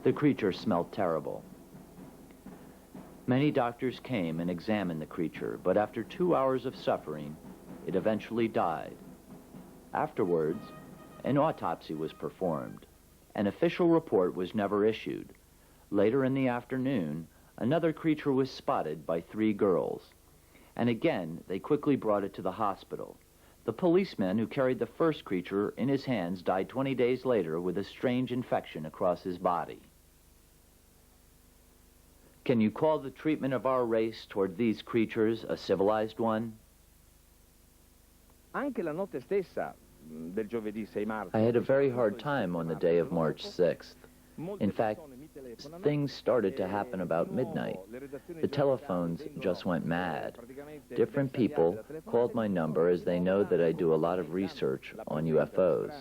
The creature smelled terrible. Many doctors came and examined the creature, but after 2 hours of suffering, it eventually died. Afterwards, an autopsy was performed. An official report was never issued. Later in the afternoon, another creature was spotted by 3 girls. And again, they quickly brought it to the hospital. The policeman who carried the first creature in his hands died 20 days later with a strange infection across his body. Can you call the treatment of our race toward these creatures a civilized one? I had a very hard time on the day of March 6th. In fact, things started to happen about midnight. The telephones just went mad. Different people called my number as they know that I do a lot of research on UFOs.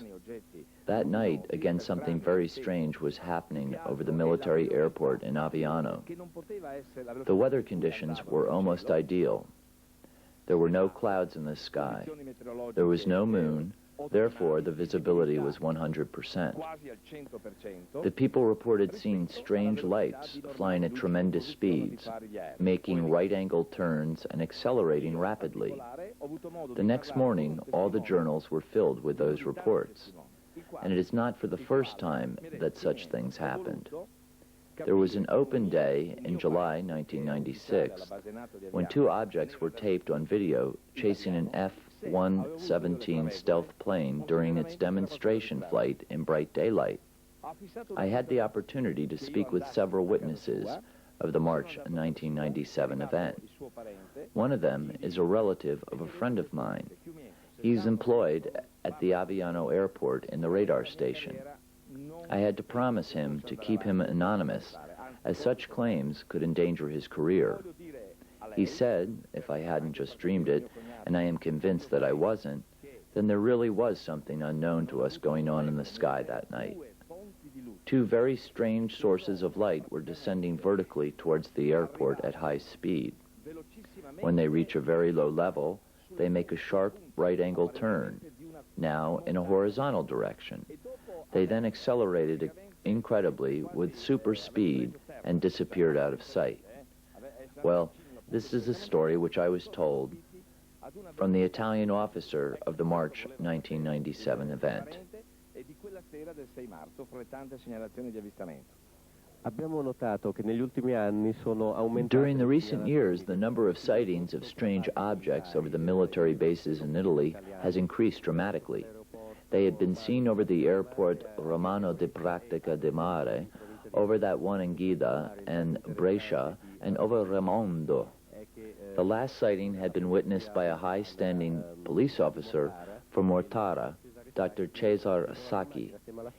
That night, again, something very strange was happening over the military airport in Aviano. The weather conditions were almost ideal. There were no clouds in the sky. There was no moon. Therefore, the visibility was 100%. The people reported seeing strange lights flying at tremendous speeds, making right-angled turns and accelerating rapidly. The next morning, all the journals were filled with those reports. And it is not for the first time that such things happened. There was an open day in July 1996 when 2 objects were taped on video chasing an F-117 stealth plane during its demonstration flight in bright daylight. I had the opportunity to speak with several witnesses of the March 1997 event. One of them is a relative of a friend of mine. He's employed at the Aviano airport in the radar station. I had to promise him to keep him anonymous, as such claims could endanger his career. He said, if I hadn't just dreamed it, and I am convinced that I wasn't, then there really was something unknown to us going on in the sky that night. 2 very strange sources of light were descending vertically towards the airport at high speed. When they reach a very low level, they make a sharp right-angle turn, now in a horizontal direction. They then accelerated incredibly with super speed and disappeared out of sight. Well, this is a story which I was told from the Italian officer of the March 1997 event. During the recent years, the number of sightings of strange objects over the military bases in Italy has increased dramatically. They had been seen over the airport Romano di Pratica di Mare, over that one in Guida and Brescia, and over Raimondo. The last sighting had been witnessed by a high-standing police officer from Mortara, Dr. Cesar Sacchi.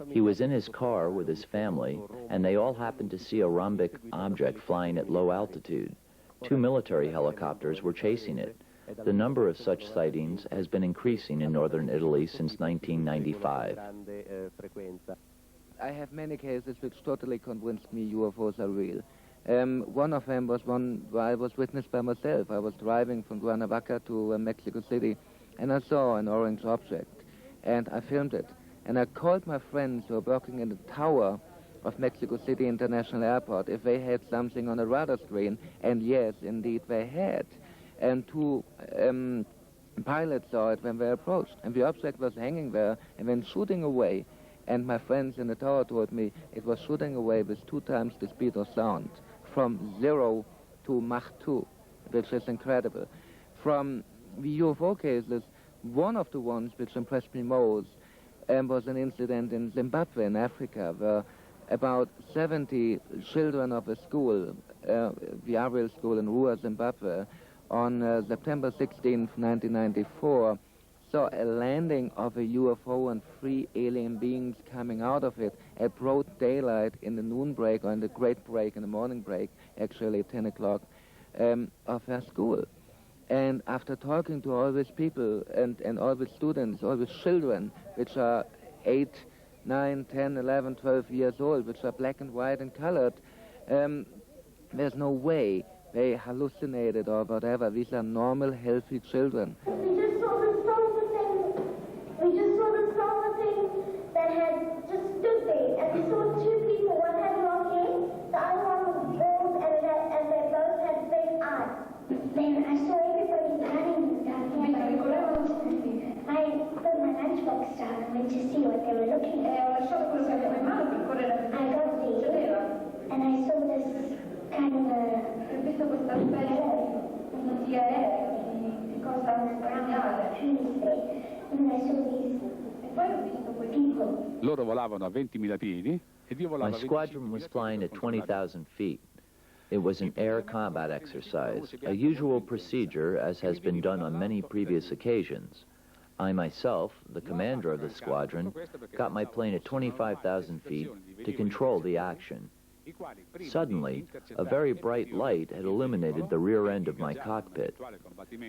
He was in his car with his family, and they all happened to see a rhombic object flying at low altitude. 2 military helicopters were chasing it. The number of such sightings has been increasing in northern Italy since 1995. I have many cases which totally convinced me UFOs are real. One of them was one I was witnessed by myself. I was driving from Cuernavaca to Mexico City, and I saw an orange object, and I filmed it. And I called my friends who were working in the tower of Mexico City International Airport if they had something on a radar screen, and yes, indeed they had. And 2 pilots saw it when they approached, and the object was hanging there and then shooting away. And my friends in the tower told me it was shooting away with 2 times the speed of sound, from 0 to Mach 2, which is incredible. From the UFO cases, one of the ones which impressed me most was an incident in Zimbabwe in Africa, where about 70 children of a school, the Ariel School in Rua, Zimbabwe, on September 16, 1994, saw a landing of a UFO and 3 alien beings coming out of it at broad daylight in the noon break, or in the great break, in the morning break, actually at 10 o'clock, of their school. And after talking to all these people and all the students, all the children, which are 8, 9, 10, 11, 12 years old, which are black and white and colored, there's no way they hallucinated or whatever. These are normal, healthy children. We just saw the solar thing. We just saw the solar thing that had just stood there, and we saw 2 people. One had lost di aereo, di cosa straniata, sinistre, adesso visto. E poi ho visto quel piccolo. Loro volavano a 20.000 piedi ed io volavo My a 25.000 squadron was flying piedi at per controllare. 20,000 feet. It was an air combat exercise, a usual procedure as has been done on many previous occasions. I myself, the commander of the squadron, got my plane at 25,000 feet to control the action. Suddenly, a very bright light had illuminated the rear end of my cockpit.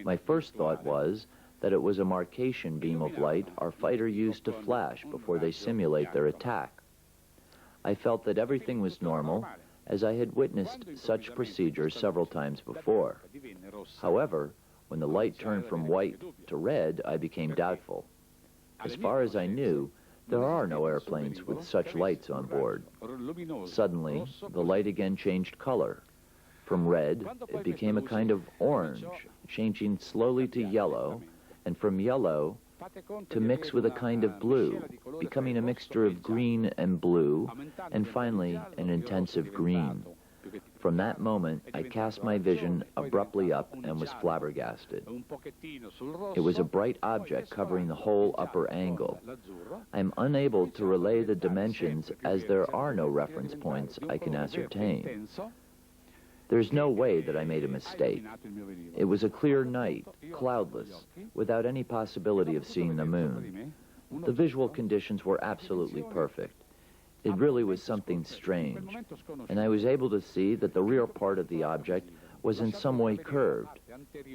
My first thought was that it was a marcation beam of light our fighter used to flash before they simulate their attack. I felt that everything was normal, as I had witnessed such procedures several times before. However, when the light turned from white to red, I became doubtful. As far as I knew, there are no airplanes with such lights on board. Suddenly, the light again changed color. From red, it became a kind of orange, changing slowly to yellow, and from yellow to mix with a kind of blue, becoming a mixture of green and blue, and finally an intensive green. From that moment, I cast my vision abruptly up and was flabbergasted. It was a bright object covering the whole upper angle. I am unable to relay the dimensions as there are no reference points I can ascertain. There's no way that I made a mistake. It was a clear night, cloudless, without any possibility of seeing the moon. The visual conditions were absolutely perfect. It really was something strange, and I was able to see that the rear part of the object was in some way curved,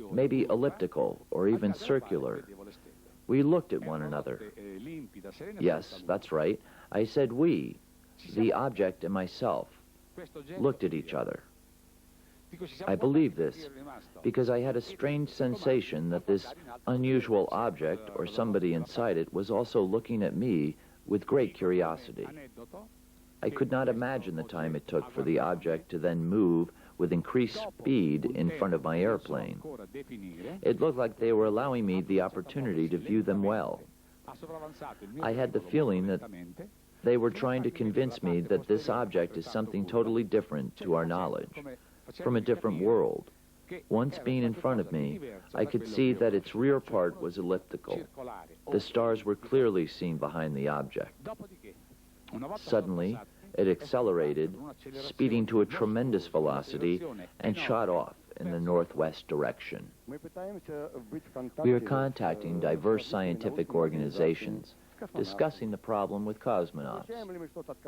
maybe elliptical or even circular. We looked at one another. Yes, that's right. I said we, the object and myself, looked at each other. I believe this because I had a strange sensation that this unusual object or somebody inside it was also looking at me with great curiosity. I could not imagine the time it took for the object to then move with increased speed in front of my airplane. It looked like they were allowing me the opportunity to view them well. I had the feeling that they were trying to convince me that this object is something totally different to our knowledge, from a different world. Once being in front of me, I could see that its rear part was elliptical. The stars were clearly seen behind the object. Suddenly, it accelerated, speeding to a tremendous velocity, and shot off in the northwest direction. We are contacting diverse scientific organizations, discussing the problem with cosmonauts.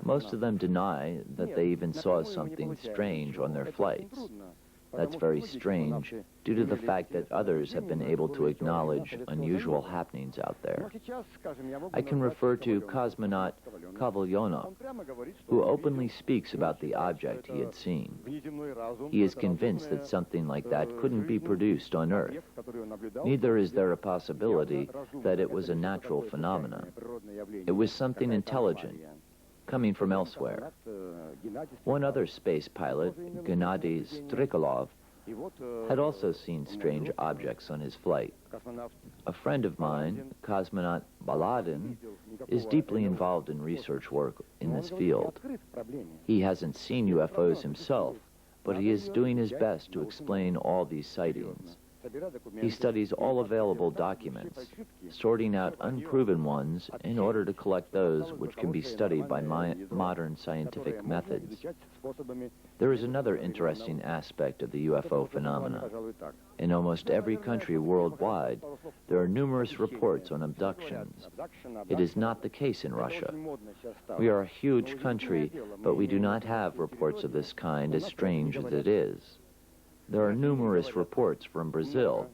Most of them deny that they even saw something strange on their flights. That's very strange, due to the fact that others have been able to acknowledge unusual happenings out there. I can refer to cosmonaut Kovalyonov, who openly speaks about the object he had seen. He is convinced that something like that couldn't be produced on Earth. Neither is there a possibility that it was a natural phenomenon. It was something intelligent, coming from elsewhere. One other space pilot, Gennady Strikolov, had also seen strange objects on his flight. A friend of mine, cosmonaut Baladin, is deeply involved in research work in this field. He hasn't seen UFOs himself, but he is doing his best to explain all these sightings. He studies all available documents, sorting out unproven ones in order to collect those which can be studied by modern scientific methods. There is another interesting aspect of the UFO phenomena. In almost every country worldwide, there are numerous reports on abductions. It is not the case in Russia. We are a huge country, but we do not have reports of this kind, as strange as it is. There are numerous reports from Brazil.